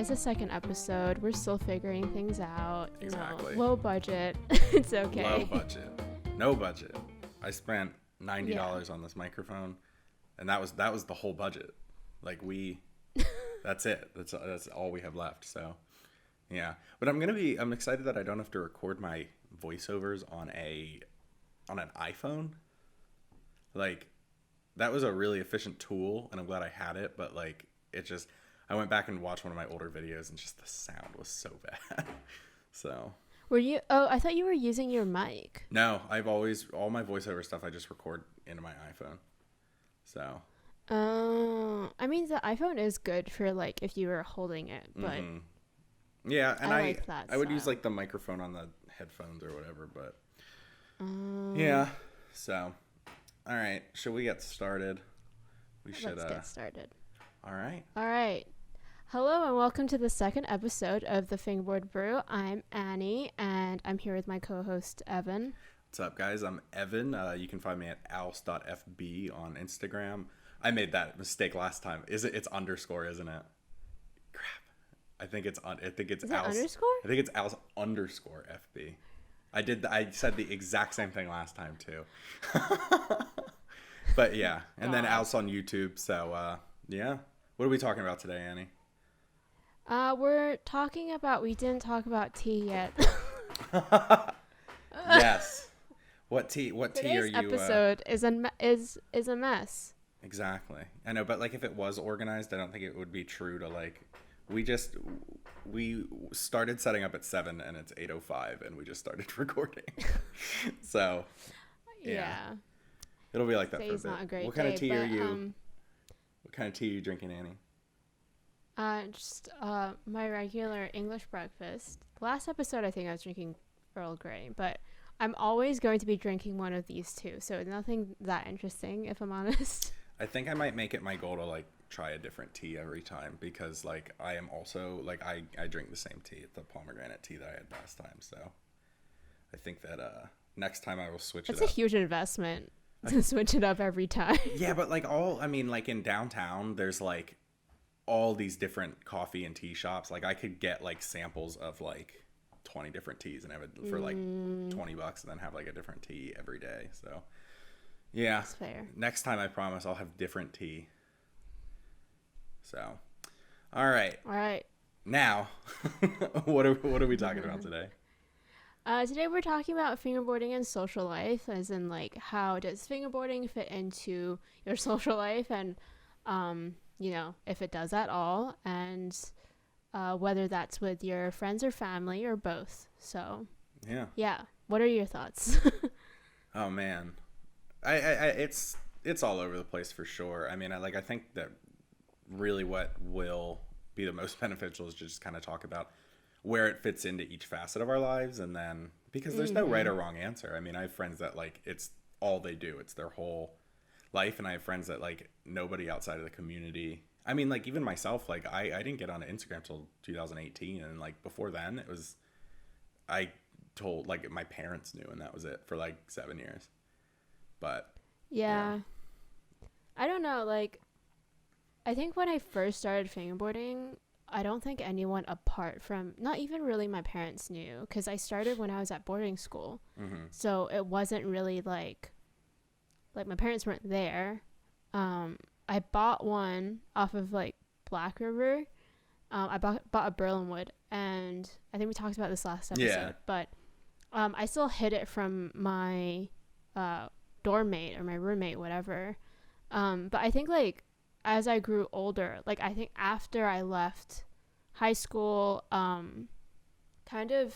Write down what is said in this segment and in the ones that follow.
It's the second episode. We're still figuring things out. Exactly. Low budget. It's okay. Low budget. No budget. I spent $90 on this microphone, and that was the whole budget. Like that's it. That's all we have left. So, yeah. But I'm excited that I don't have to record my voiceovers on an iPhone. Like, that was a really efficient tool, and I'm glad I had it. But like, I went back and watched one of my older videos, and just the sound was so bad. So. Were you? Oh, I thought you were using your mic. No, all my voiceover stuff I just record into my iPhone. So. I mean, the iPhone is good for like if you were holding it, but. Yeah, and I like that I would style. use like the microphone on the headphones or whatever, but. Yeah. So. All right. Should we get started? Let's get started. All right. All right. Hello and welcome to the second episode of the Fingerboard Brew. I'm Annie and I'm here with my co-host Evan. What's up, guys? I'm Evan. You can find me at als.fb on Instagram. I made that mistake last time. It's underscore, isn't it? Crap. I think it's als. Underscore? I think it's als underscore FB. I said the exact same thing last time too. But yeah, and then als on YouTube. So yeah. What are we talking about today, Annie? We didn't talk about tea yet. Yes. What tea are you? Today's episode is a mess. Exactly. I know, but like if it was organized, I don't think it would be true to like. We started setting up at 7 and it's 8:05 and we just started recording. So. Yeah. It'll be like that Today's for a bit. not a great What kind of tea day, are you? What kind of tea are you drinking, Annie? Just my regular English breakfast. The last episode I think I was drinking Earl Grey, but I'm always going to be drinking one of these two, so nothing that interesting if I'm honest. I think I might make it my goal to like try a different tea every time because like I am also like I drink the same tea, the pomegranate tea that I had last time, so I think that next time I will switch it up. It's a huge investment to switch it up every time. Yeah, but like like in downtown there's like all these different coffee and tea shops. Like I could get like samples of like 20 different teas and have it for like $20 and then have like a different tea every day. So yeah, that's fair. Next time I promise I'll have different tea. So all right. Now what are we talking about today? Today we're talking about fingerboarding and social life, as in like how does fingerboarding fit into your social life, and if it does at all, and whether that's with your friends or family or both. So yeah, what are your thoughts? Oh man, it's all over the place for sure. I mean, I think that really what will be the most beneficial is to just kind of talk about where it fits into each facet of our lives, and then because there's no right or wrong answer. I mean, I have friends that like it's all they do, it's their whole life, and I have friends that like nobody outside of the community. I mean, like even myself, like I didn't get on Instagram till 2018, and like before then it was I told like my parents knew, and that was it for like 7 years. But yeah. I don't know, like I think when I first started fingerboarding, I don't think anyone apart from, not even really my parents knew, because I started when I was at boarding school. So it wasn't really like my parents weren't there. I bought one off of like Black River. I bought a Berlinwood, and I think we talked about this last episode, but I still hid it from my dorm mate or my roommate, whatever. But I think like as I grew older, like I think after I left high school, kind of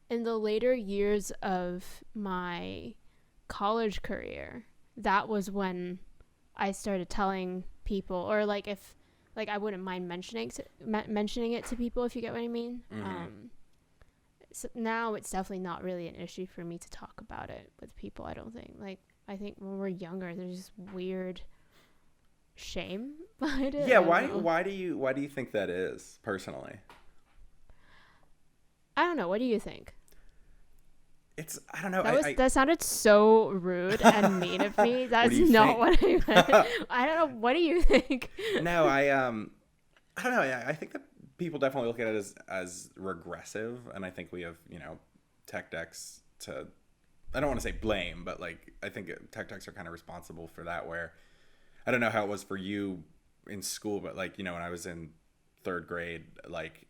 in the later years of my college career, that was when I started telling people, or like if like I wouldn't mind mentioning it to people, if you get what I mean. So now it's definitely not really an issue for me to talk about it with people. I don't think. Like I think when we're younger, there's this weird shame behind it. Yeah, why do you think that is, personally? I don't know. What do you think? I don't know. That sounded so rude and mean of me. That's not what I meant. I don't know. What do you think? No, I don't know. I think that people definitely look at it as regressive, and I think we have, tech decks to, I don't want to say blame, but like I think tech decks are kind of responsible for that. Where I don't know how it was for you in school, but like, when I was in third grade, like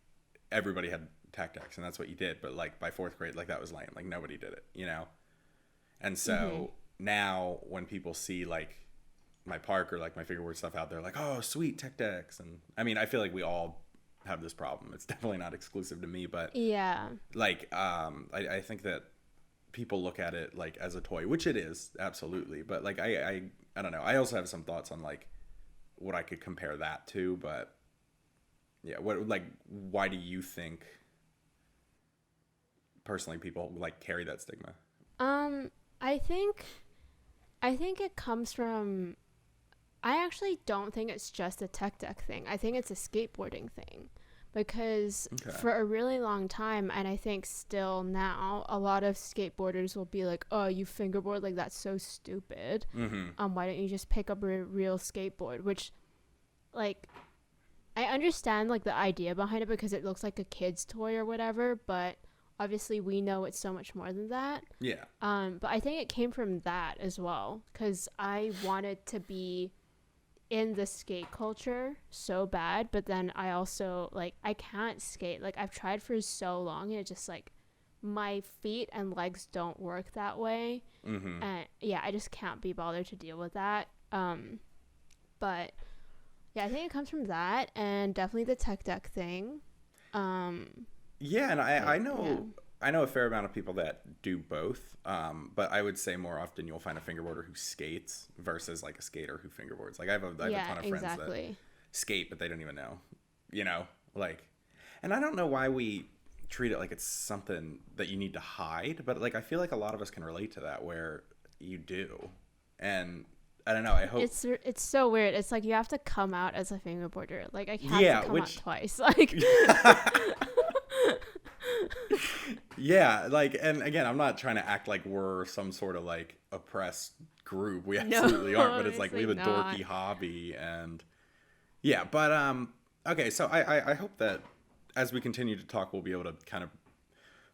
everybody had tech decks and that's what you did. But like by fourth grade, like that was lame. Like nobody did it. And so now when people see like my park or like my fingerboard stuff out there, like, oh, sweet tech decks. And I mean, I feel like we all have this problem. It's definitely not exclusive to me, but Yeah. like, I think that people look at it like as a toy, which it is, absolutely. But like, I don't know. I also have some thoughts on like what I could compare that to, but yeah, why do you think personally people like carry that stigma? I think it comes from, I actually don't think it's just a tech deck thing. I think it's a skateboarding thing, because for a really long time, and I think still now, a lot of skateboarders will be like, oh, you fingerboard, like that's so stupid. Why don't you just pick up a real skateboard? Which, like, I understand like the idea behind it because it looks like a kid's toy or whatever, but obviously we know it's so much more than that. Yeah. But I think it came from that as well, because I wanted to be in the skate culture so bad, but then I also like, I can't skate. Like I've tried for so long and it just like my feet and legs don't work that way. And yeah, I just can't be bothered to deal with that. But yeah, I think it comes from that, and definitely the tech deck thing. Yeah, and I know a fair amount of people that do both, but I would say more often you'll find a fingerboarder who skates versus like a skater who fingerboards. Like I have a ton of friends that skate, but they don't even know, like, and I don't know why we treat it like it's something that you need to hide, but like I feel like a lot of us can relate to that where you do, and I don't know. I hope it's so weird. It's like you have to come out as a fingerboarder. Like I have to come out twice. Like yeah, like, and again, I'm not trying to act like we're some sort of like oppressed group. We absolutely aren't. But it's like we have a dorky hobby, and yeah. But okay. So I hope that as we continue to talk, we'll be able to kind of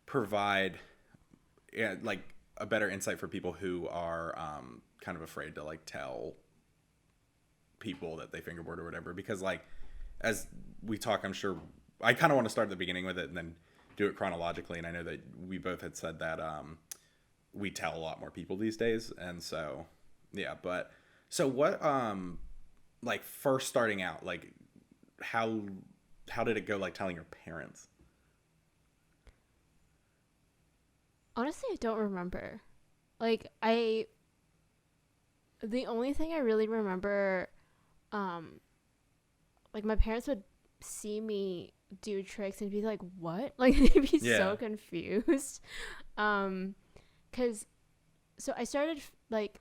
provide like a better insight for people who are kind of afraid to like tell people that they fingerboard or whatever, because like as we talk, I'm sure I kind of want to start at the beginning with it and then do it chronologically, and I know that we both had said that we tell a lot more people these days, and so yeah. But so what like first starting out, like how did it go, like telling your parents? Honestly, I don't remember. Like the only thing I really remember, like my parents would see me do tricks and be like, what? Like they'd be so confused. Cause so I started like,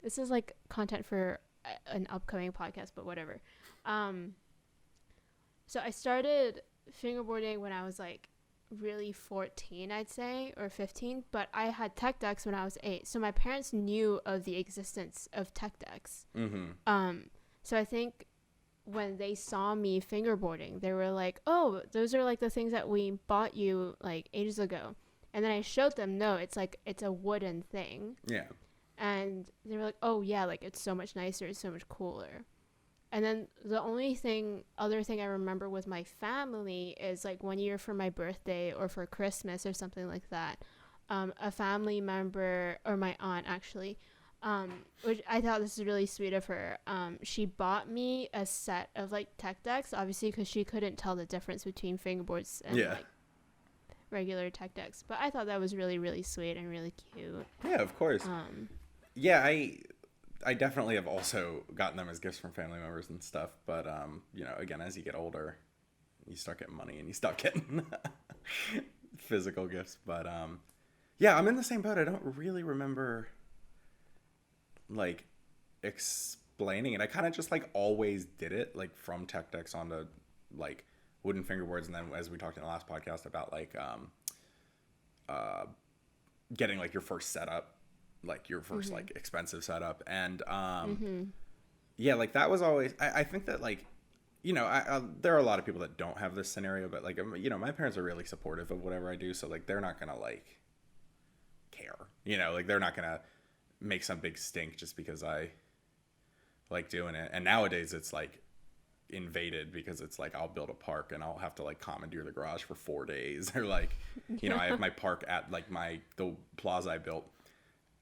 this is like content for an upcoming podcast, but whatever. So I started fingerboarding when I was like really 14, I'd say, or 15, but I had tech decks when I was 8, so my parents knew of the existence of tech decks. So I think when they saw me fingerboarding, they were like, oh, those are like the things that we bought you like ages ago. And then I showed them, no, it's like, it's a wooden thing. Yeah. And they were like, oh yeah, like it's so much nicer, it's so much cooler. And then the other thing I remember with my family is like 1 year for my birthday or for Christmas or something like that, a family member, or my aunt actually, which I thought this is really sweet of her. She bought me a set of like tech decks, obviously because she couldn't tell the difference between fingerboards and like regular tech decks. But I thought that was really, really sweet and really cute. Yeah, of course. Yeah, I definitely have also gotten them as gifts from family members and stuff, but again, as you get older, you start getting money and you stop getting physical gifts. But yeah, I'm in the same boat. I don't really remember like explaining it. I kind of just like always did it, like from tech decks onto like wooden fingerboards, and then as we talked in the last podcast about like getting like your first setup, like your first like expensive setup, and yeah, like that was always, I think that like there are a lot of people that don't have this scenario, but like, my parents are really supportive of whatever I do. So like, they're not going to like care, like they're not going to make some big stink just because I like doing it. And nowadays it's like invaded because it's like, I'll build a park and I'll have to like commandeer the garage for 4 days or like, I have my park at like the plaza I built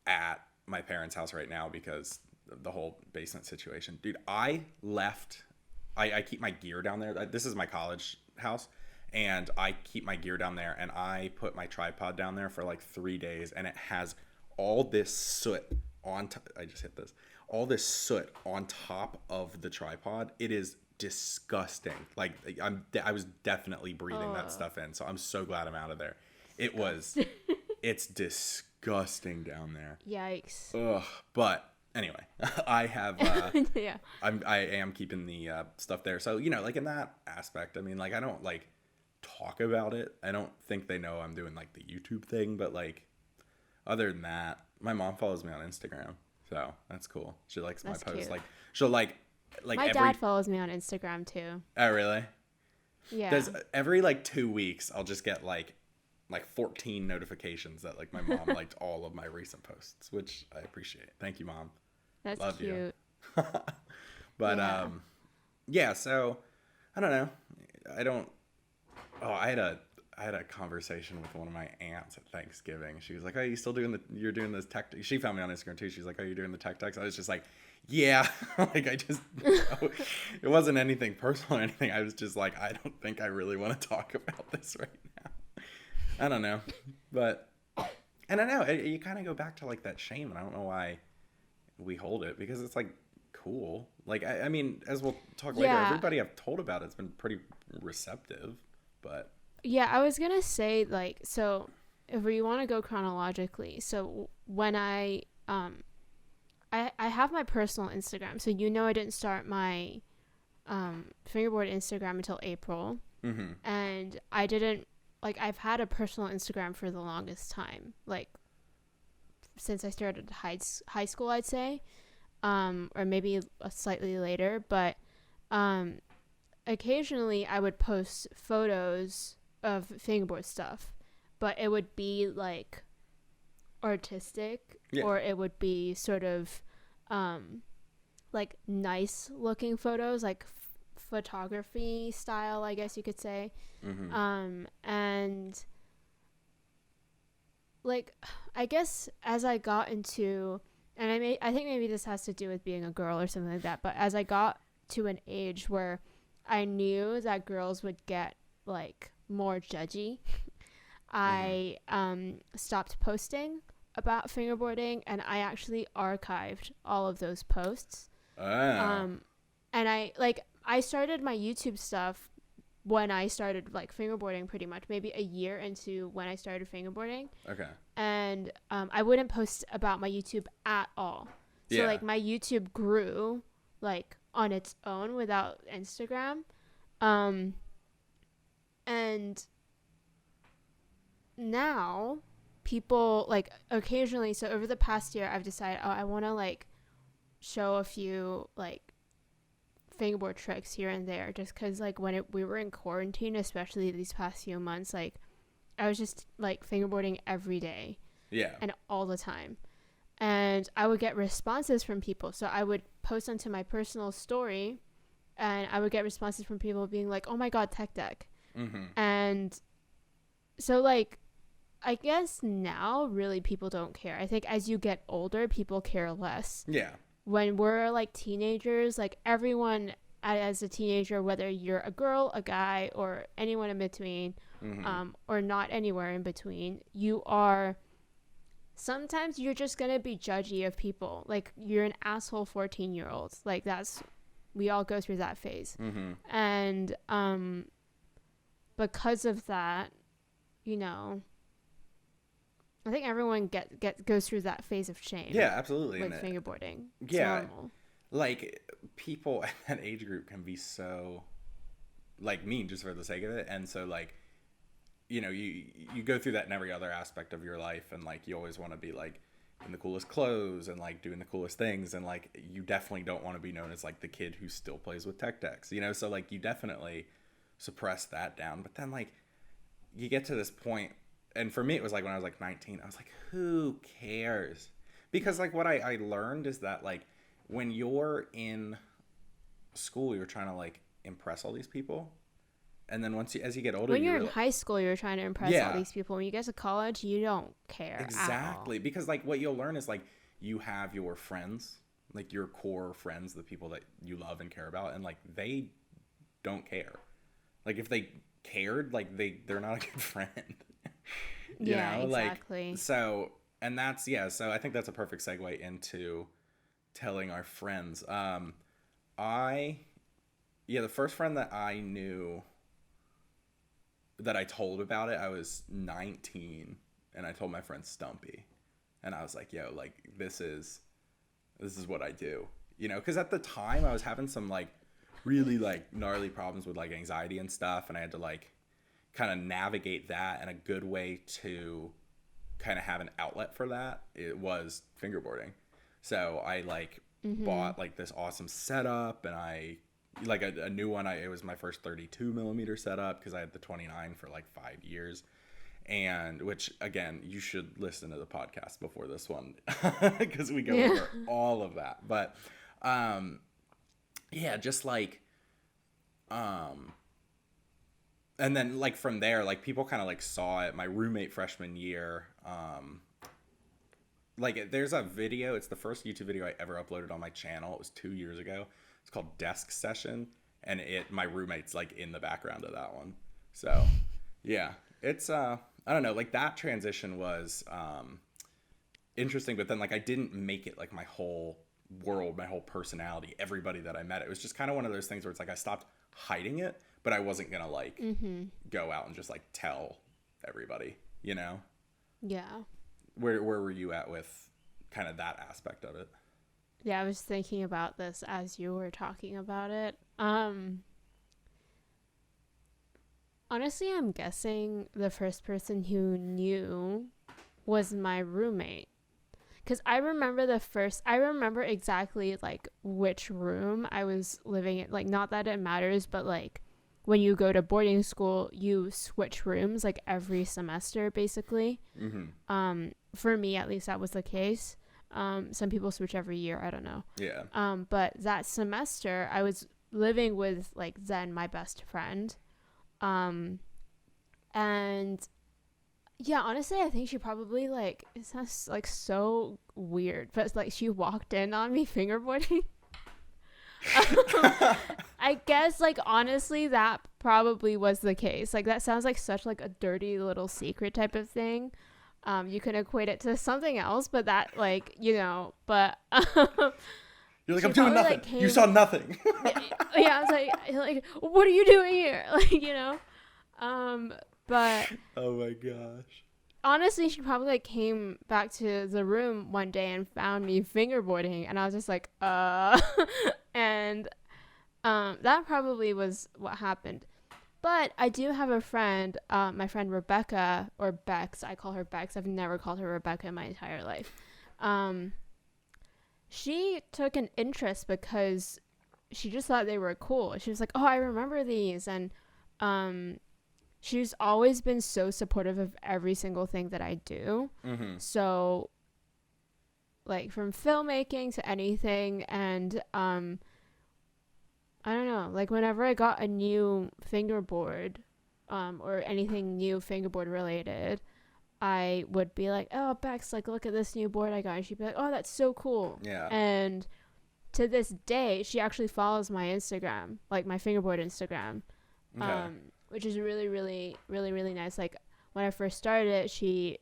at my parents' house right now because of the whole basement situation. Dude, I keep my gear down there. This is my college house, and I keep my gear down there, and I put my tripod down there for like 3 days, and it has all this soot I just hit this. All this soot on top of the tripod. It is disgusting. Like I was definitely breathing that stuff in. So I'm so glad I'm out of there. It's disgusting down there. Yikes. Ugh. But anyway, I have yeah. I am keeping the stuff there. So, like in that aspect, I mean, like I don't like talk about it. I don't think they know I'm doing like the YouTube thing, but like other than that, my mom follows me on Instagram. So that's cool. She likes my posts. Cute. Like she'll like my dad follows me on Instagram too. Oh, really? Yeah. There's every like 2 weeks I'll just get like 14 notifications that like my mom liked all of my recent posts, which I appreciate. Thank you, Mom. That's Love cute. You. But yeah, so I don't know. I had a conversation with one of my aunts at Thanksgiving. She was like, "Oh, you're doing this tech." She found me on Instagram too. She's like, "Oh, you're doing the tech decks." I was just like, "Yeah." Like it wasn't anything personal or anything. I was just like, I don't think I really want to talk about this right now. I don't know, but and I know you kind of go back to like that shame, and I don't know why we hold it because it's like cool. Like I mean, as we'll talk later, everybody I've told about it's been pretty receptive, but. Yeah, I was gonna say like, so if we want to go chronologically, so when I have my personal Instagram, so I didn't start my fingerboard Instagram until April, and I didn't like I've had a personal Instagram for the longest time, like since I started high school, I'd say, or maybe slightly later, but occasionally I would post photos of fingerboard stuff, but it would be like artistic, or it would be sort of like nice looking photos, like photography style, I guess you could say. And like I guess as I got into, and I think maybe this has to do with being a girl or something like that, but as I got to an age where I knew that girls would get like more judgy, I stopped posting about fingerboarding, and I actually archived all of those posts. And I started my YouTube stuff when I started like fingerboarding, pretty much maybe a year into when I started fingerboarding. Okay. And I wouldn't post about my YouTube at all. So like my YouTube grew like on its own without Instagram. And now people like occasionally, so over the past year I've decided, I want to like show a few like fingerboard tricks here and there, just because like when we were in quarantine, especially these past few months, like I was just like fingerboarding every day and all the time, and I would get responses from people. So I would post onto my personal story and I would get responses from people being like, "Oh my god, tech deck." And so like I guess now really people don't care. I think as you get older, people care less. When we're like teenagers, like everyone as a teenager, whether you're a girl, a guy, or anyone in between, or not anywhere in between, sometimes you're just gonna be judgy of people. Like you're an asshole 14-year-old. Like we all go through that phase. And because of that, I think everyone goes through that phase of shame. Yeah, absolutely. With fingerboarding. It's normal. Like people at that age group can be so like mean just for the sake of it. And so like, you go through that in every other aspect of your life, and like you always want to be like in the coolest clothes and like doing the coolest things, and like you definitely don't want to be known as like the kid who still plays with tech decks, you know? So like you definitely suppress that down. But then like you get to this point, and for me it was like when I was like 19, I was like, who cares? Because like what I learned is that like when you're in school, you're trying to like impress all these people, and then as you get older, when you're in high school, you're trying to impress Yeah. all these people. When you get to college, you don't care Exactly. at all. Because like what you'll learn is like you have your friends, like your core friends, the people that you love and care about, and like they don't care. Like if they cared, like they're not a good friend. you Yeah, know? exactly. Like so, and that's so I think that's a perfect segue into telling our friends. The first friend that I knew that I told about it, I was 19, and I told my friend Stumpy, and I was like, yo, like this is what I do, you know? Because at the time I was having some like really like gnarly problems with like anxiety and stuff, and I had to like kind of navigate that, and a good way to kind of have an outlet for that, it was fingerboarding. So I like bought like this awesome setup, and I like a new one. It was my first 32 millimeter setup because I had the 29 for like 5 years, and which again, you should listen to the podcast before this one because we go over all of that. But just like and then like from there, like people kind of like saw it. My roommate freshman year, like there's a video, it's the first YouTube video I ever uploaded on my channel. It was 2 years ago. It's called Desk Session, and my roommate's like in the background of that one. So yeah, it's I don't know, like that transition was interesting, but then like I didn't make it like my whole world, my whole personality, everybody that I met. It was just kind of one of those things where it's like I stopped hiding it, but I wasn't gonna like go out and just like tell everybody, you know? Yeah. Where were you at with kind of that aspect of it? Yeah, I was thinking about this as you were talking about it. Honestly, I'm guessing the first person who knew was my roommate. Because I remember exactly like which room I was living in. Like, not that it matters, but like when you go to boarding school, you switch rooms like every semester, basically. For me, at least, that was the case. Some people switch every year. I don't know. Yeah. But that semester, I was living with like Zen, my best friend. And yeah, honestly, I think she probably like, it sounds like so weird, but like she walked in on me fingerboarding. I guess like honestly that probably was the case. Like that sounds like such like a dirty little secret type of thing. You can equate it to something else, but that like, you know, but You're like, I'm doing nothing. Like, you saw nothing. Yeah, I was like, what are you doing here? Like, you know, but oh my gosh. Honestly, she probably like came back to the room one day and found me fingerboarding, and I was just like, and that probably was what happened. But I do have a friend, my friend Rebecca, or Bex. I call her Bex. I've never called her Rebecca in my entire life. She took an interest because she just thought they were cool. She was like, oh, I remember these. And she's always been so supportive of every single thing that I do. So, like, from filmmaking to anything. And I don't know, like whenever I got a new fingerboard or anything new fingerboard related, I would be like, oh, Bex, like, look at this new board I got. And she'd be like, oh, that's so cool. Yeah. And to this day, she actually follows my Instagram, like my fingerboard Instagram, which is really, really, really, really nice. Like when I first started it, she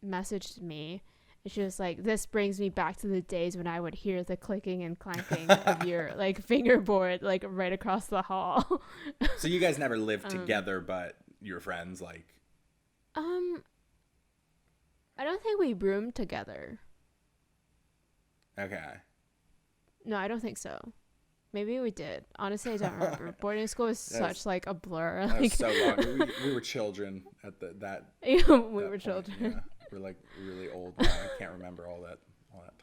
messaged me. And she was like, this brings me back to the days when I would hear the clicking and clanking of your, like, fingerboard, like, right across the hall. So you guys never lived together, but you were friends, like? I don't think we roomed together. Okay. No, I don't think so. Maybe we did. Honestly, I don't remember. Boarding school was such, like, a blur. That was so long. We were children at that we were point, children. yeah. We're like really old now. I can't remember all that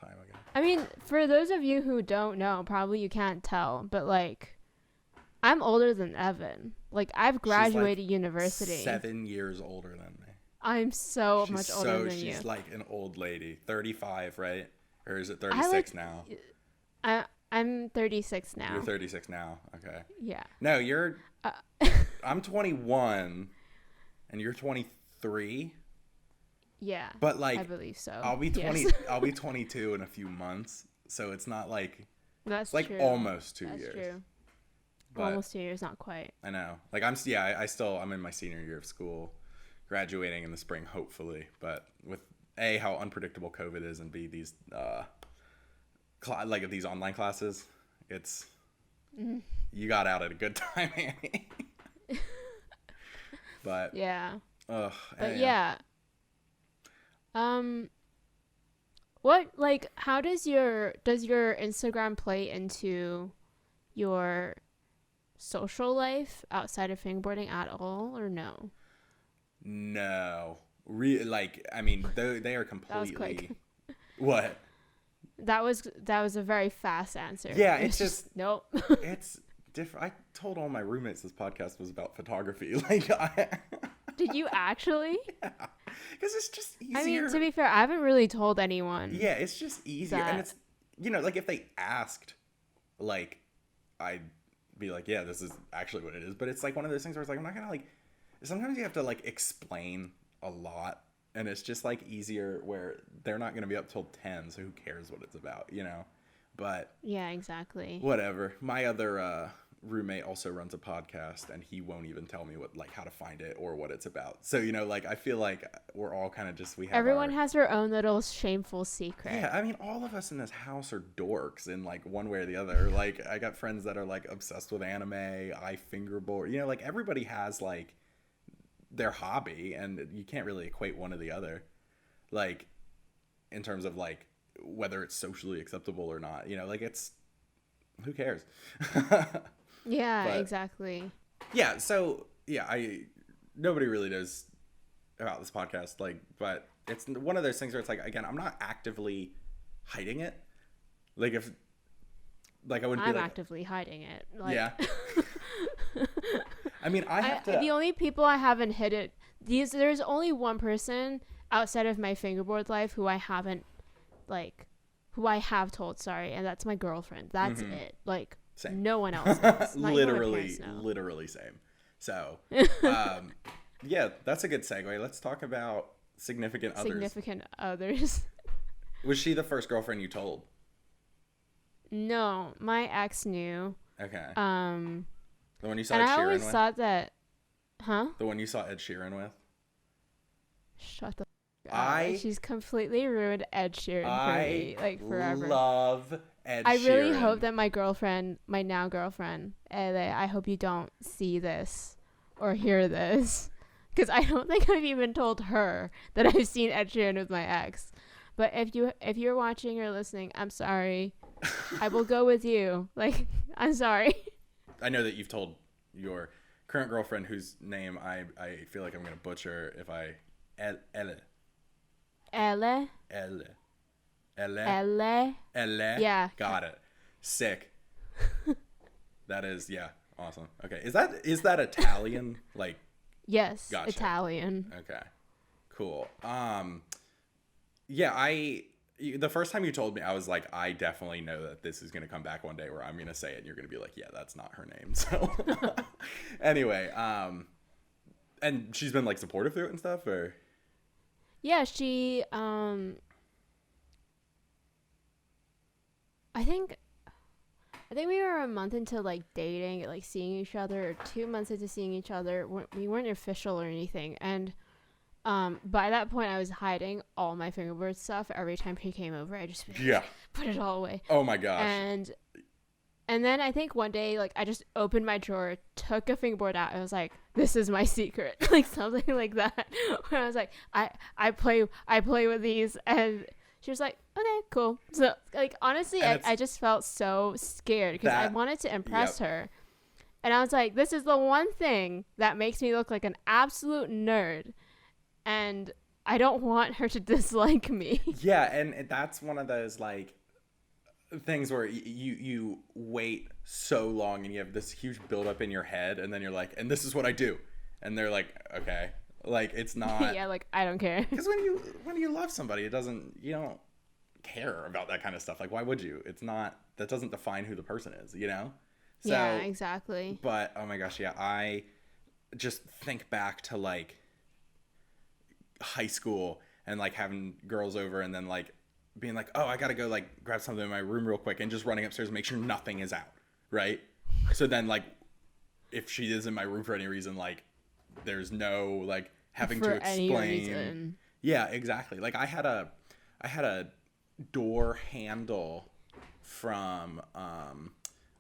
time ago. I mean, for those of you who don't know, probably you can't tell, but like, I'm older than Evan. Like, I've graduated university. 7 years older than me. I'm so much older than you. She's like an old lady. 35, right? Or is it 36 now? I'm 36 now. You're 36 now. Okay. Yeah. No, I'm 21 and you're 23. Yeah. But like, I believe so. I'll be 20. Yes. I'll be 22 in a few months. So it's not like that's like true. almost 2 That's years. True. But almost 2 years, not quite. I know. Like I'm in my senior year of school, graduating in the spring, hopefully. But with A, how unpredictable COVID is, and B, these like these online classes, it's you got out at a good time, Annie. But yeah. But yeah. What, like, how does your Instagram play into your social life outside of fingerboarding at all, or no? No. Like, I mean, they are completely... That was quick. What? That was a very fast answer. Yeah, it's just... Nope. It's different. I told all my roommates this podcast was about photography. Like, Did you actually? Yeah. Because it's just easier. I mean, to be fair, I haven't really told anyone. Yeah, it's just easier. And it's, like, if they asked, like, I'd be like, yeah, this is actually what it is. But it's, like, one of those things where it's like, I'm not going to, like... Sometimes you have to, like, explain a lot. And it's just, like, easier where they're not going to be up till 10, so who cares what it's about, But... Yeah, exactly. Whatever. My other roommate also runs a podcast, and he won't even tell me how to find it or what it's about. So, like, I feel like we're all kind of just... Everyone has their own little shameful secret. Yeah, I mean, all of us in this house are dorks in, like, one way or the other. Like, I got friends that are, like, obsessed with anime. I fingerboard. Like, everybody has, like... their hobby, and you can't really equate one to the other, like, in terms of, like, whether it's socially acceptable or not, like, it's, who cares? Yeah, but, exactly. Yeah, so, yeah, nobody really knows about this podcast, like, but it's one of those things where it's like, again, I'm not actively hiding it, like, if, like, I wouldn't be like... I'm actively hiding it. Like... Yeah. I mean, the only people I haven't hid it, there's only one person outside of my fingerboard life who I haven't, like, who I have told, sorry, and that's my girlfriend. That's it. Like, same. No one else knows. Literally same. So, yeah, that's a good segue. Let's talk about significant others. Was she the first girlfriend you told? No, my ex knew. Okay. The one you saw Ed Sheeran with? And I always thought that... Huh? The one you saw Ed Sheeran with? Shut the f*** up. She's completely ruined Ed Sheeran for me, like, forever. I love Ed Sheeran. I really hope that my girlfriend, my now girlfriend, Ele, I hope you don't see this or hear this. Because I don't think I've even told her that I've seen Ed Sheeran with my ex. But if you're watching or listening, I'm sorry. I will go with you. Like, I'm sorry. I know that you've told your current girlfriend, whose name I feel like I'm going to butcher if I... Elle. Yeah. Got it. Sick. That is, yeah, awesome. Okay. Is that Italian? Like... Yes, gotcha. Italian. Okay. Cool. Yeah, the first time you told me, I was like, I definitely know that this is going to come back one day where I'm going to say it and you're going to be like, yeah, that's not her name. So anyway, and she's been, like, supportive through it and stuff, or? Yeah, she, I think we were a month into, like, dating, like, seeing each other, or 2 months into seeing each other. We weren't official or anything. And by that point, I was hiding all my fingerboard stuff. Every time he came over, I just put it all away. Oh my gosh. And then I think one day, like, I just opened my drawer, took a fingerboard out, and was like, "This is my secret," like something like that. Where I was like, I play with these, and she was like, "Okay, cool." So, like, honestly, I just felt so scared because I wanted to impress her, and I was like, "This is the one thing that makes me look like an absolute nerd." And I don't want her to dislike me. Yeah, and that's one of those like things where you wait so long and you have this huge buildup in your head, and then you're like, and this is what I do, and they're like, okay, like it's not. Yeah, like I don't care. Because when you love somebody, you don't care about that kind of stuff. Like, why would you? It's not, that doesn't define who the person is, you know? So, yeah, exactly. But oh my gosh, yeah, I just think back to like high school and like having girls over and then like being like, oh, I gotta go like grab something in my room real quick, and just running upstairs and make sure nothing is out, right? So then like if she is in my room for any reason, like there's no like having For to any explain. reason. Yeah, exactly. Like I had a door handle from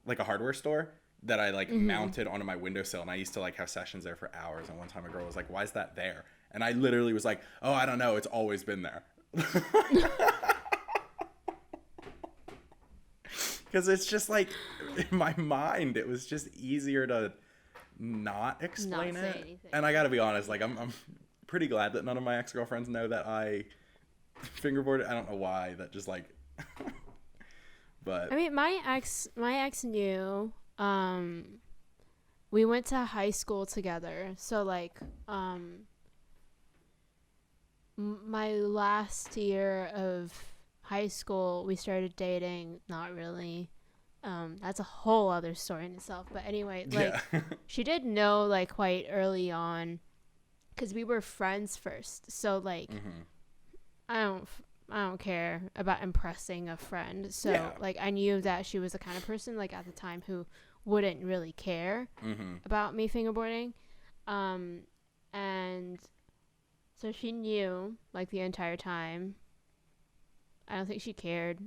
like a hardware store that I like mounted onto my windowsill, and I used to like have sessions there for hours. And one time a girl was like, why is that there? And I literally was like, oh, I don't know, it's always been there. Because it's just like in my mind it was just easier to not explain Not say it. anything. And I gotta be honest, like I'm pretty glad that none of my ex-girlfriends know that I fingerboard. I don't know why, that just like but I mean, my ex knew. We went to high school together, so like my last year of high school we started dating. Not really. That's a whole other story in itself, but anyway, like yeah. she did know like quite early on, because we were friends first, so like I don't care about impressing a friend. So Yeah. like I knew that she was the kind of person like at the time who wouldn't really care about me fingerboarding. And so she knew like the entire time. I don't think she cared.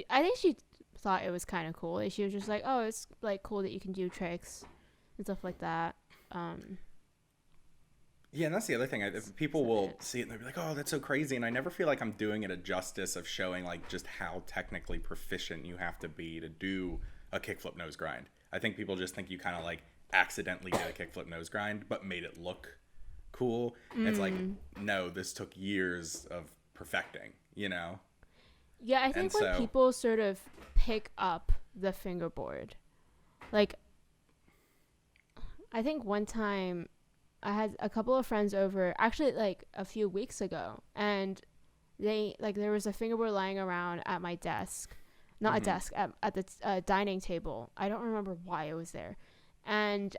I think she thought it was kind of cool. She was just like, oh, it's like cool that you can do tricks and stuff like that. Yeah, and that's the other thing. If people will see it and they'll be like, oh, that's so crazy. And I never feel like I'm doing it a justice of showing like just how technically proficient you have to be to do a kickflip nose grind. I think people just think you kind of like accidentally did a kickflip nose grind but made it look cool. It's like, no, this took years of perfecting, you know? Yeah, I think when people sort of pick up the fingerboard, like, I think one time I had a couple of friends over, actually like a few weeks ago, and they like there was a fingerboard lying around at my desk, not a desk, at the dining table. I don't remember why it was there, and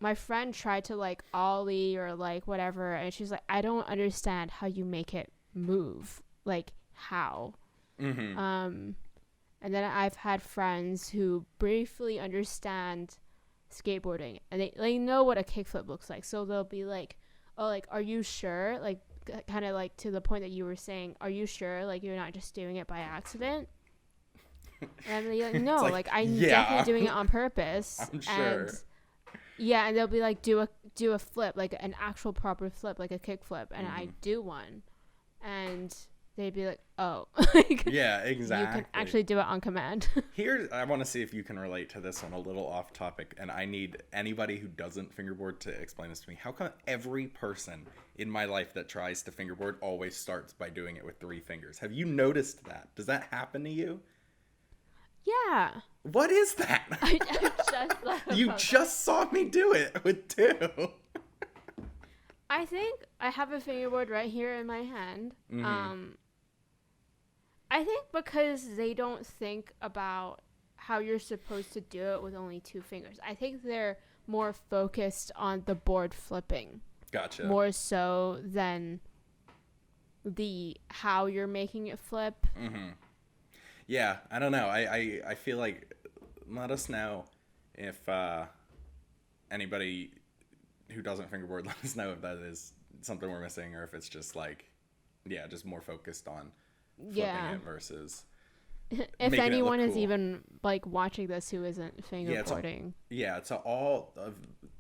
my friend tried to like ollie or like whatever, and she's like, I don't understand how you make it move, like how. And then I've had friends who briefly understand skateboarding and they know what a kickflip looks like, so they'll be like, oh, like, are you sure, like kind of like to the point that you were saying, are you sure like you're not just doing it by accident? And I'm like, no, like I'm definitely doing it on purpose. I'm sure. And yeah, and they'll be like, do a flip, like an actual proper flip, like a kickflip, and I do one, and they'd be like, oh, like, yeah, exactly. you can actually do it on command. Here, I want to see if you can relate to this one a little off topic, and I need anybody who doesn't fingerboard to explain this to me. How come every person in my life that tries to fingerboard always starts by doing it with 3 fingers? Have you noticed that? Does that happen to you? Yeah. What is that? I just thought You about just saw me do it with 2. I think I have a fingerboard right here in my hand. I think because they don't think about how you're supposed to do it with only 2 fingers. I think they're more focused on the board flipping. Gotcha. More so than the how you're making it flip. Yeah, I don't know. I feel like, let us know if anybody who doesn't fingerboard, let us know if that is something we're missing, or if it's just like, yeah, just more focused on flipping it versus if making anyone it look is cool. even like watching this who isn't fingerboarding. It's all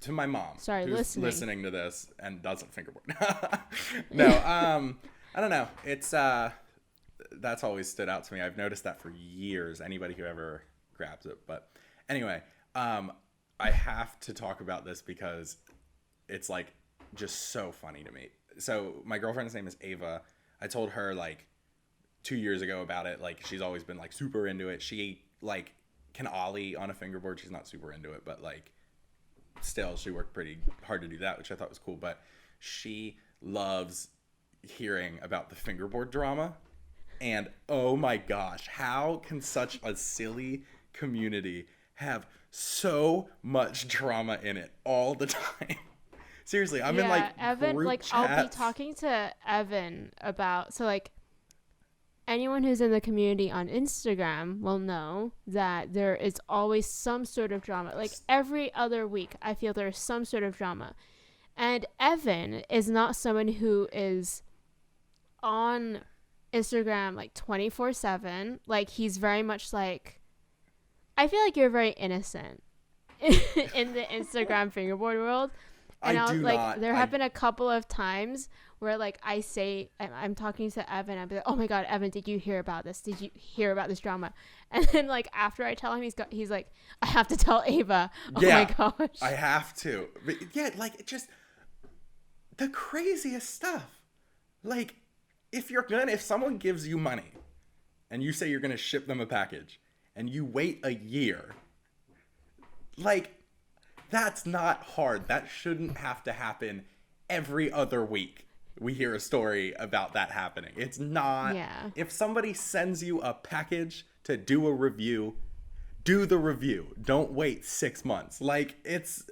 to my mom. Sorry, who's listening to this and doesn't fingerboard. No, I don't know. It's that's always stood out to me. I've noticed that for years. Anybody who ever grabs it, but anyway, I have to talk about this because it's like just so funny to me. so my girlfriend's name is Ava. I told her like 2 years ago about it. Like she's always been like super into it. She like can ollie on a fingerboard. She's not super into it, but like still she worked pretty hard to do that, which I thought was cool. But she loves hearing about the fingerboard drama. And oh my gosh, how can such a silly community have so much drama in it all the time? Seriously, I'm in like Evan, group like chats. I'll be talking to Evan about, so like anyone who's in the community on Instagram will know that there is always some sort of drama. Like every other week, I feel there's some sort of drama. And Evan is not someone who is on Instagram like 24/7. Like he's very much like, I feel like you're very innocent in the Instagram fingerboard world. And I do like, not. there have been a couple of times where like I say, I'm talking to Evan, I'd be like, oh my God, Evan, did you hear about this? Did you hear about this drama? And then like after I tell him, he's like, I have to tell Ava. Oh my gosh. I have to. But yeah, like it just the craziest stuff. Like if someone gives you money and you say you're gonna ship them a package and you wait a year, like that's not hard. That shouldn't have to happen every other week. We hear a story about that happening. It's not. Yeah. If somebody sends you a package to do a review, do the review. Don't wait 6 months. Like it's,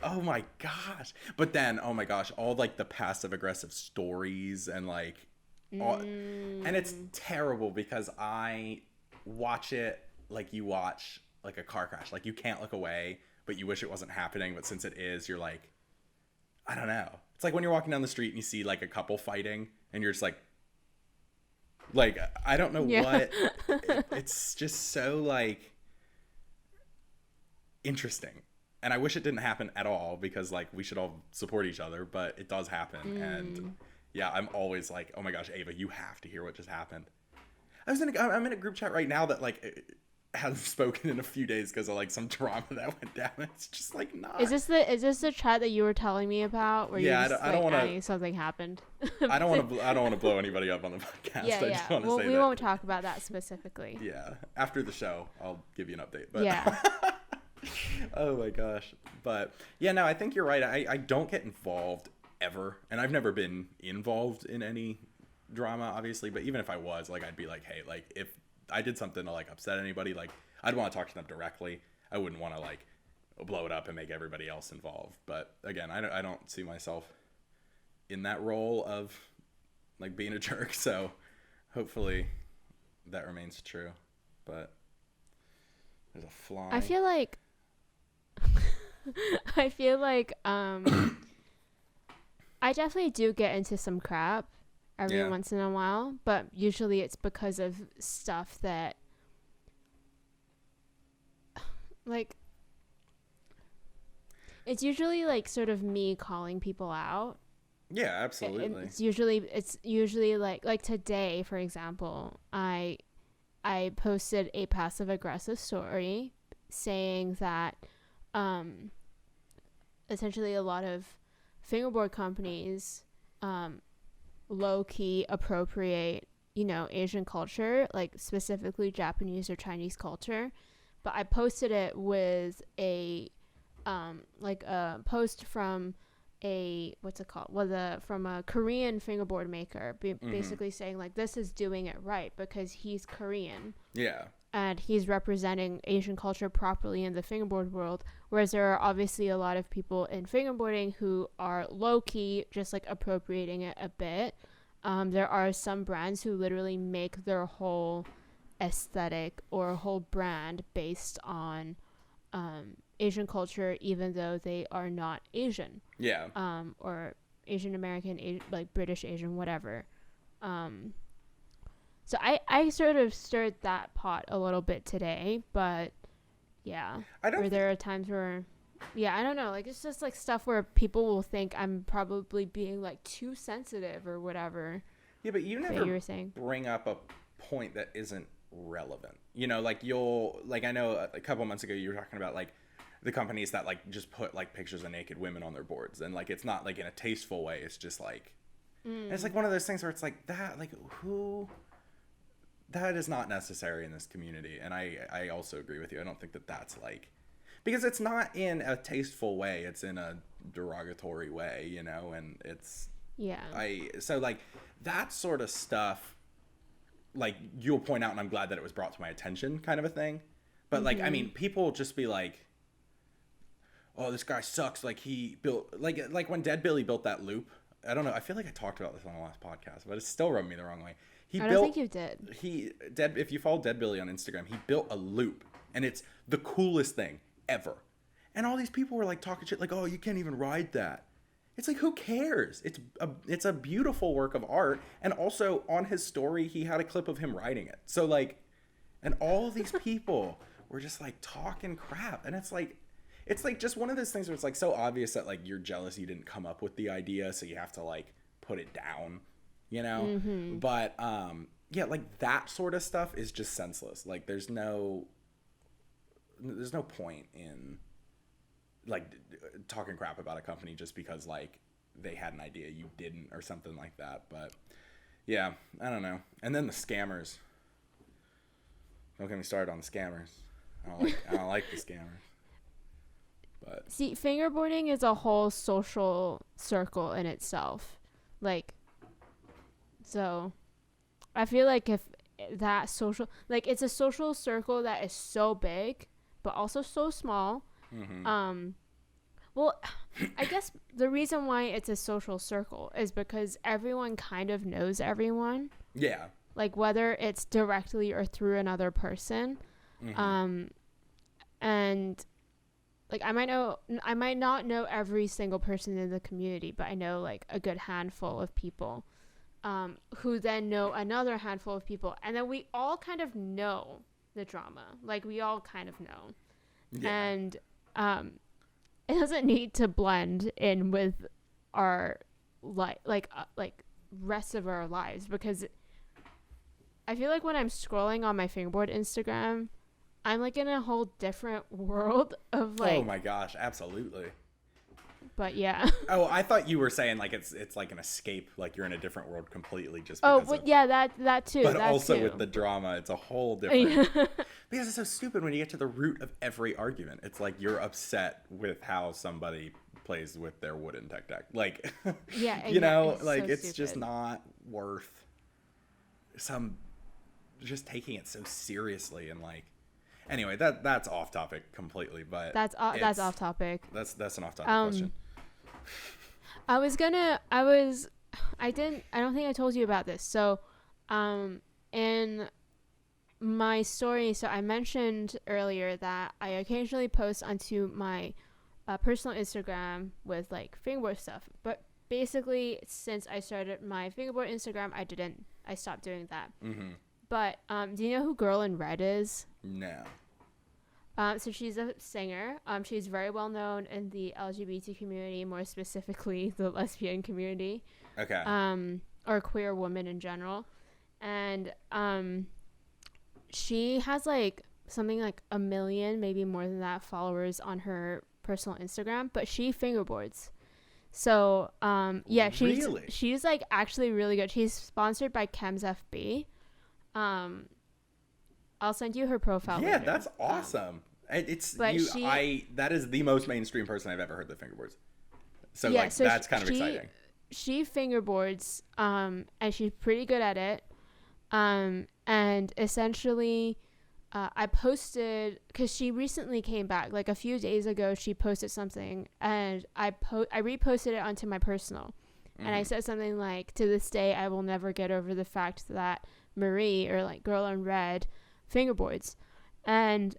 oh my gosh. But then, oh my gosh, all like the passive aggressive stories and like, and it's terrible because I watch it like you watch like a car crash. Like you can't look away, but you wish it wasn't happening. But since it is, you're like, I don't know. It's like when you're walking down the street and you see like a couple fighting and you're just like I don't know what. It's just so like interesting. And I wish it didn't happen at all because like we should all support each other, but it does happen. And yeah, I'm always like, oh my gosh, Ava, you have to hear what just happened. I'm in a group chat right now that like hasn't spoken in a few days because of like some drama that went down. It's just like not. Is this the chat that you were telling me about? Where Yeah, you just, I don't want to. Something happened. I don't want to blow anybody up on the podcast. Yeah, I yeah. just want to Well, say we that. won't talk about that specifically. Yeah, after the show, I'll give you an update. But Yeah. oh my gosh. But yeah, no, I think you're right. I don't get involved ever, and I've never been involved in any drama, obviously. But even if I was, like, I'd be like, hey, like if I did something to like upset anybody, like I'd want to talk to them directly. I wouldn't want to like blow it up and make everybody else involved. But again, I don't see myself in that role of like being a jerk. So hopefully that remains true. But there's a fly. I feel like I definitely do get into some crap every once in a while, but usually it's because of stuff that like it's usually like sort of me calling people out. Yeah, absolutely. It's usually like today, for example, I posted a passive aggressive story saying that essentially a lot of fingerboard companies low key appropriate, Asian culture, like specifically Japanese or Chinese culture. But I posted it with a post from from a Korean fingerboard maker, basically saying like this is doing it right because he's Korean. Yeah. And he's representing Asian culture properly in the fingerboard world, whereas there are obviously a lot of people in fingerboarding who are low-key just like appropriating it a bit. There are some brands who literally make their whole aesthetic or whole brand based on Asian culture, even though they are not Asian. Yeah. Or Asian American, like British Asian, whatever. So I sort of stirred that pot a little bit today, but yeah. There are times where, I don't know, like it's just like stuff where people will think I'm probably being like too sensitive or whatever. Yeah, but you never you were saying. Bring up a point that isn't relevant. Like I know a couple months ago you were talking about like the companies that like just put like pictures of naked women on their boards, and like it's not like in a tasteful way. It's just like And it's like one of those things where it's like that, like who, that is not necessary in this community. And I also agree with you. I don't think that that's like, because it's not in a tasteful way. It's in a derogatory way, you know, and it's, so like that sort of stuff, like you'll point out, and I'm glad that it was brought to my attention kind of a thing. But like, I mean, people just be like, oh, this guy sucks. Like he built, like when Dead Billy built that loop. I don't know. I feel like I talked about this on the last podcast, but it still rubbed me the wrong way. I don't think you did. If you follow Dead Billy on Instagram, he built a loop, and it's the coolest thing ever. And all these people were like talking shit, like, "Oh, you can't even ride that." It's like, who cares? It's a beautiful work of art, and also on his story, he had a clip of him riding it. So like, and all of these people were just like talking crap, and it's like just one of those things where it's like so obvious that like you're jealous you didn't come up with the idea, so you have to like put it down, you know. But yeah, like that sort of stuff is just senseless. Like there's no point in like talking crap about a company just because like they had an idea you didn't or something like that. But yeah, I don't know. And then the scammers, don't get me started on the scammers. I don't like the scammers. But see, fingerboarding is a whole social circle in itself. Like, so I feel like if that social, like it's a social circle that is so big, but also so small. Well, I guess the reason why it's a social circle is because everyone kind of knows everyone. Yeah. Like whether it's directly or through another person. And like I might not know every single person in the community, but I know like a good handful of people who then know another handful of people, and then we all kind of know the drama. Like we all kind of know. Yeah. And it doesn't need to blend in with our like rest of our lives, because I feel like when I'm scrolling on my Fingerboard Instagram, I'm like in a whole different world of like, oh my gosh, absolutely. But yeah. Oh, I thought you were saying like it's like an escape, like you're in a different world completely just because yeah, that too. But that also too. With the drama, it's a whole different because it's so stupid when you get to the root of every argument. It's like you're upset with how somebody plays with their wooden tech deck. Like yeah, you know, it's like so it's stupid. just not worth just taking it so seriously. And like anyway, that's off topic completely, but that's off topic. That's an off topic question. I don't think I told you about this. So, in my story, so I mentioned earlier that I occasionally post onto my personal Instagram with like fingerboard stuff. But basically, since I started my fingerboard Instagram, I stopped doing that. But do you know who Girl in Red is? No. So she's a singer. She's very well known in the LGBT community, more specifically the lesbian community. Okay. Or queer women in general. And she has like something like 1 million, maybe more than that, followers on her personal Instagram, but she fingerboards. So yeah, she's like actually really good. She's sponsored by Chems FB. I'll send you her profile later. That's awesome. That is the most mainstream person I've ever heard that fingerboards. So yeah, like that's kind of exciting. She fingerboards, and she's pretty good at it. And essentially, I posted, because she recently came back, like a few days ago, she posted something, and I reposted it onto my personal. And I said something like, to this day, I will never get over the fact that Marie, or like Girl in Red, fingerboards. And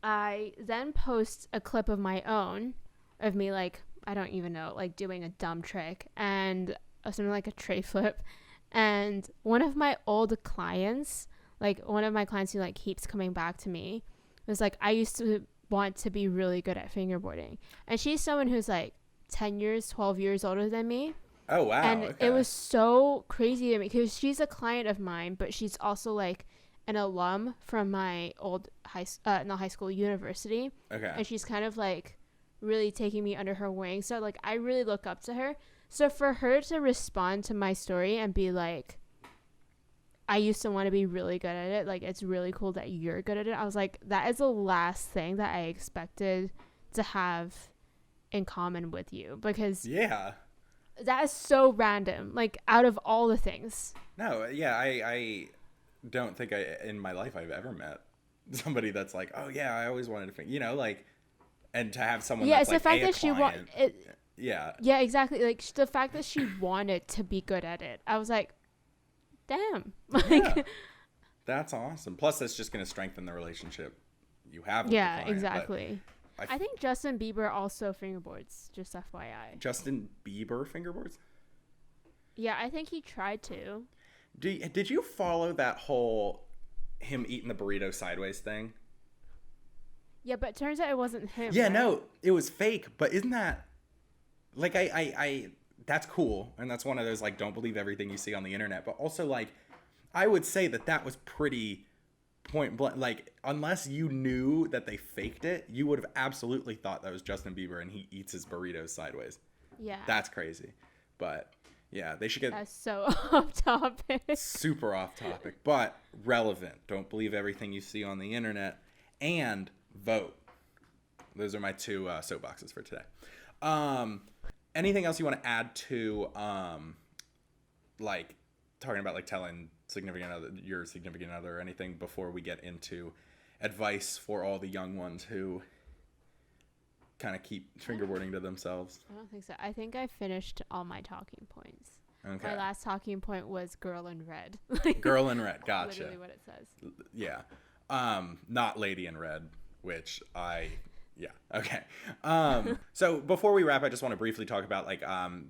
I then post a clip of my own of me, like, I don't even know, like doing a dumb trick and something like a tray flip. And one of my old clients, like one of my clients who like keeps coming back to me, was like, I used to want to be really good at fingerboarding. And she's someone who's like 10 years, 12 years older than me. Oh, wow. And it was so crazy to me because she's a client of mine, but she's also like an alum from my old university. Okay. And she's kind of like really taking me under her wing. So like I really look up to her. So for her to respond to my story and be like, I used to want to be really good at it, like, it's really cool that you're good at it, I was like, that is the last thing that I expected to have in common with you, because Yeah. that is so random, like, out of all the things. No, yeah, I don't think in my life I've ever met somebody that's like, oh yeah, I always wanted to, you know, like, and to have someone Yeah, that's it's like the fact a that she client. Yeah. yeah, exactly, like, the fact that she wanted to be good at it, I was like, damn. Yeah. Like, That's awesome. Plus, that's just going to strengthen the relationship you have with the yeah, client. exactly. I think Justin Bieber also fingerboards, just FYI. Justin Bieber fingerboards? Yeah, I think he tried to. Did you follow that whole him eating the burrito sideways thing? Yeah, but it turns out it wasn't him. Yeah, right? no, it was fake. But isn't that like I that's cool, and that's one of those like don't believe everything you see on the internet. But also like I would say that was pretty point blank. Like unless you knew that they faked it, you would have absolutely thought that was Justin Bieber and he eats his burritos sideways. Yeah. That's crazy. But yeah, they should get That's so off topic. super off topic, but relevant. Don't believe everything you see on the internet, and vote. Those are my two soapboxes for today. Anything else you want to add to like talking about like telling your significant other or anything before we get into advice for all the young ones who kind of keep fingerboarding to themselves? I don't think so. I think I finished all my talking points. Okay. My last talking point was girl in red. Girl in red. Gotcha. Literally what it says. Yeah. Not lady in red, which yeah. Okay. So before we wrap, I just want to briefly talk about like,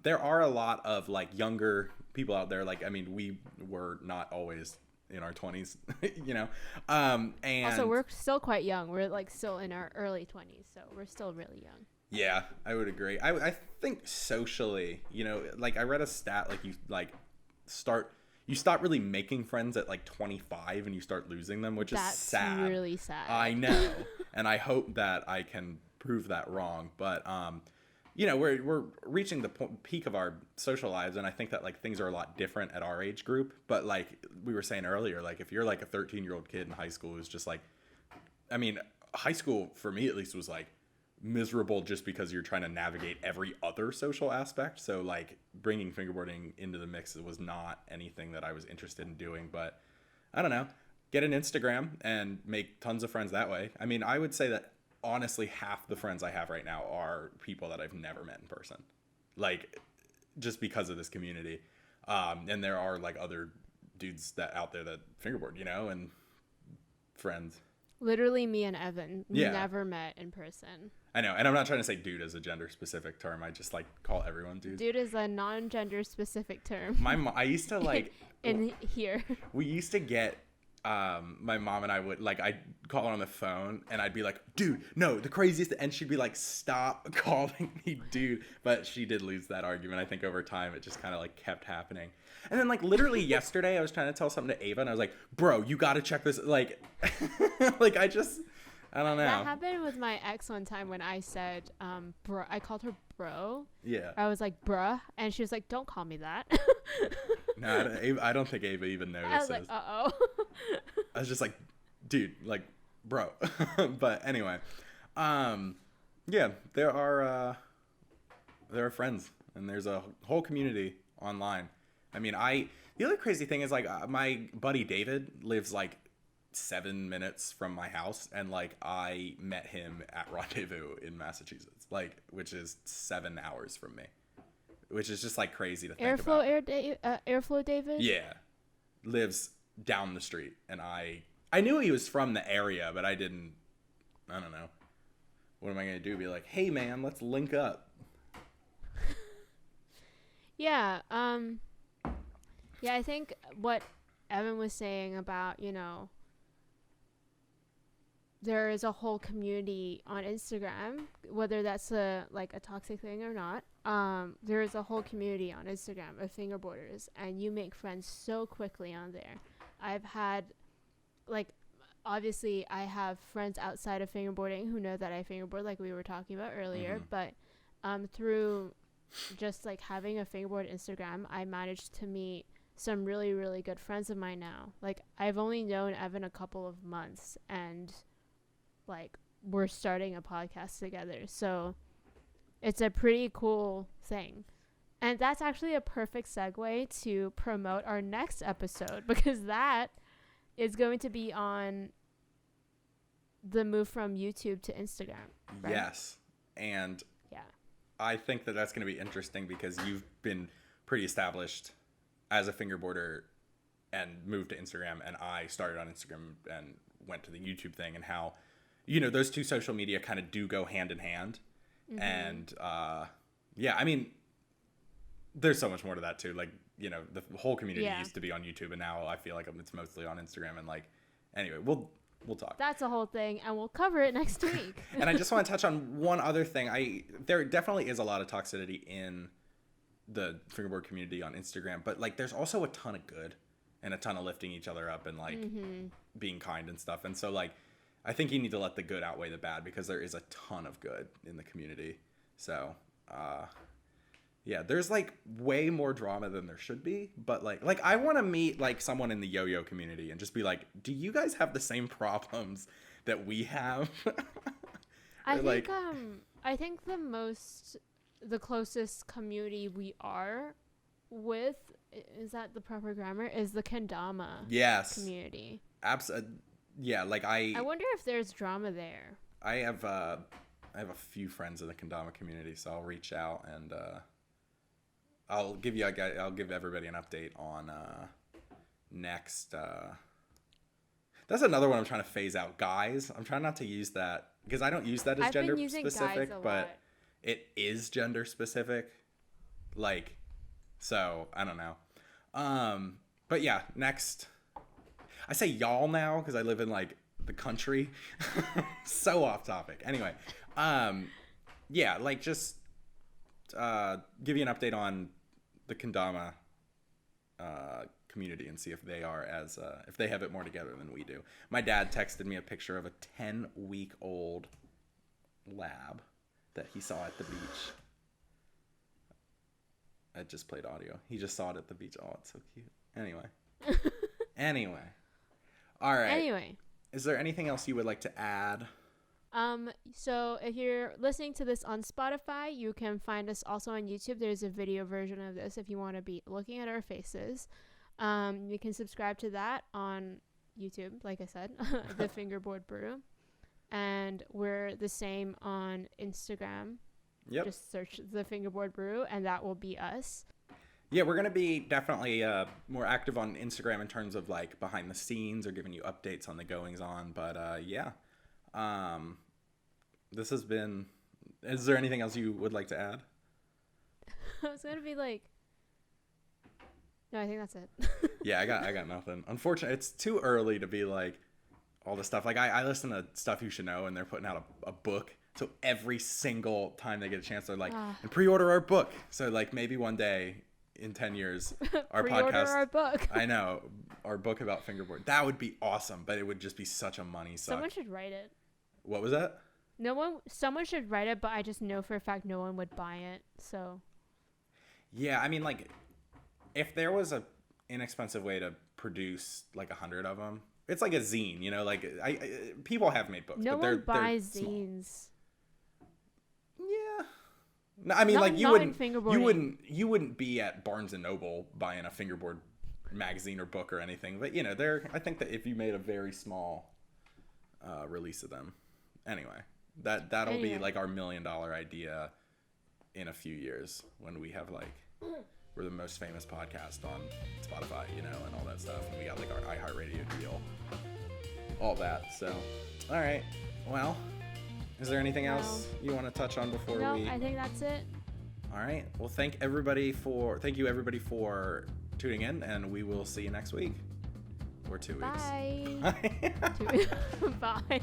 there are a lot of like younger people out there. Like, I mean, we were not always in our 20s, you know? And Also, we're still quite young. We're like still in our early 20s, so we're still really young. yeah, I would agree. I think socially, you know, like I read a stat, like you stop really making friends at like 25 and you start losing them, which is sad. That's really sad. I know. And I hope that I can prove that wrong. But, you know, we're reaching the peak of our social lives. And I think that like things are a lot different at our age group. But like we were saying earlier, like if you're like a 13-year-old kid in high school who's just like, I mean, high school for me at least was like miserable just because you're trying to navigate every other social aspect. So like bringing fingerboarding into the mix was not anything that I was interested in doing. But I don't know, get an Instagram and make tons of friends that way. I mean, I would say that honestly half the friends I have right now are people that I've never met in person, like just because of this community. And there are like other dudes that out there that fingerboard, you know, and friends. Literally me and Evan Yeah. never met in person. I know, and I'm not trying to say dude as a gender specific term. I just like call everyone dude. Dude is a non-gender specific term. I used to like in here. we used to get my mom and I would like I'd call her on the phone and I'd be like, dude, no, the craziest, and she'd be like, stop calling me dude. But she did lose that argument. I think over time it just kind of like kept happening. And then like literally yesterday I was trying to tell something to Ava and I was like, bro, you got to check this, like like I don't know. That happened with my ex one time when I said bro. I called her bro. Yeah. I was like, bruh, and she was like, don't call me that. No, I don't think Ava even noticed. I was like, uh-oh. I was just like, dude, like, bro. But anyway, yeah, there are friends and there's a whole community online. I mean, the other crazy thing is like my buddy David lives like 7 minutes from my house, and like I met him at Rendezvous in Massachusetts, like, which is 7 hours from me, which is just like crazy to think about. Airflow David? Yeah. Lives down the street, and I knew he was from the area, but I don't know. What am I going to do? Be like, "Hey man, let's link up." Yeah, yeah, I think what Evan was saying about, you know, there is a whole community on Instagram, whether that's a toxic thing or not. There is a whole community on Instagram of fingerboarders, and you make friends so quickly on there. I've had, like, obviously I have friends outside of fingerboarding who know that I fingerboard, like we were talking about earlier, but through just like having a fingerboard Instagram, I managed to meet some really, really good friends of mine now. Like, I've only known Evan a couple of months, and like, we're starting a podcast together. So it's a pretty cool thing. And that's actually a perfect segue to promote our next episode, because that is going to be on the move from YouTube to Instagram. Right? Yes. And yeah, I think that that's going to be interesting because you've been pretty established as a fingerboarder and moved to Instagram, and I started on Instagram and went to the YouTube thing, and how, you know, those two social media kind of do go hand in hand. Mm-hmm. And yeah, I mean, there's so much more to that too. Like, you know, the whole community used to be on YouTube, and now I feel like it's mostly on Instagram. And like, anyway, we'll talk. That's a whole thing, and we'll cover it next week. And I just want to touch on one other thing. There definitely is a lot of toxicity in the fingerboard community on Instagram, but like, there's also a ton of good and a ton of lifting each other up and like being kind and stuff. And so like, I think you need to let the good outweigh the bad, because there is a ton of good in the community. So, yeah, there's like way more drama than there should be, but like I want to meet like someone in the yo-yo community and just be like, do you guys have the same problems that we have? I think the closest community we are with, is that the proper grammar, is the kendama community. Absolutely. Yeah, like I wonder if there's drama there. I have a few friends in the kendama community, so I'll reach out and I'll give everybody an update on next. That's another one I'm trying to phase out. Guys, I'm trying not to use that, because I don't use that as gender specific, but it is gender specific. Like, so I don't know. But yeah, next. I say y'all now because I live in like the country. So off topic. Anyway, yeah, like just give you an update on the kendama community and see if they are if they have it more together than we do. My dad texted me a picture of a 10-week-old lab that he saw at the beach. I just played audio. He just saw it at the beach. Oh, it's so cute. Anyway. All right. Anyway. Is there anything else you would like to add? So if you're listening to this on Spotify, you can find us also on YouTube. There's a video version of this if you want to be looking at our faces. You can subscribe to that on YouTube, like I said, the Fingerboard Brew. And we're the same on Instagram. Yep. Just search the Fingerboard Brew, and that will be us. Yeah, we're going to be definitely more active on Instagram in terms of like behind the scenes or giving you updates on the goings on. But yeah, this has been, is there anything else you would like to add? I was going to be like, no, I think that's it. Yeah, I got nothing. Unfortunately, it's too early to be like all the stuff. Like I listen to Stuff You Should Know, and they're putting out a book. So every single time they get a chance, they're like, and pre-order our book. So like maybe one day in 10 years, our podcast, our book. I know, our book about fingerboard. That would be awesome, but it would just be such a money suck. Someone should write it. What was that? Someone should write it, but I just know for a fact no one would buy it. So. Yeah, I mean, like, if there was a inexpensive way to produce like 100 of them, it's like a zine, you know. Like, people have made books, but they're buys small. Zines. Yeah. No, I mean, not, like you wouldn't be at Barnes and Noble buying a fingerboard magazine or book or anything. But you know, I think that if you made a very small release of them, anyway, that'll be like our $1 million idea in a few years when we have like we're the most famous podcast on Spotify, you know, and all that stuff, and we got like our iHeartRadio deal, all that. So, all right, well. Is there anything else you want to touch on before we? No, I think that's it. All right. Well, thank you everybody for tuning in, and we will see you next week or 2 weeks. Bye. Bye.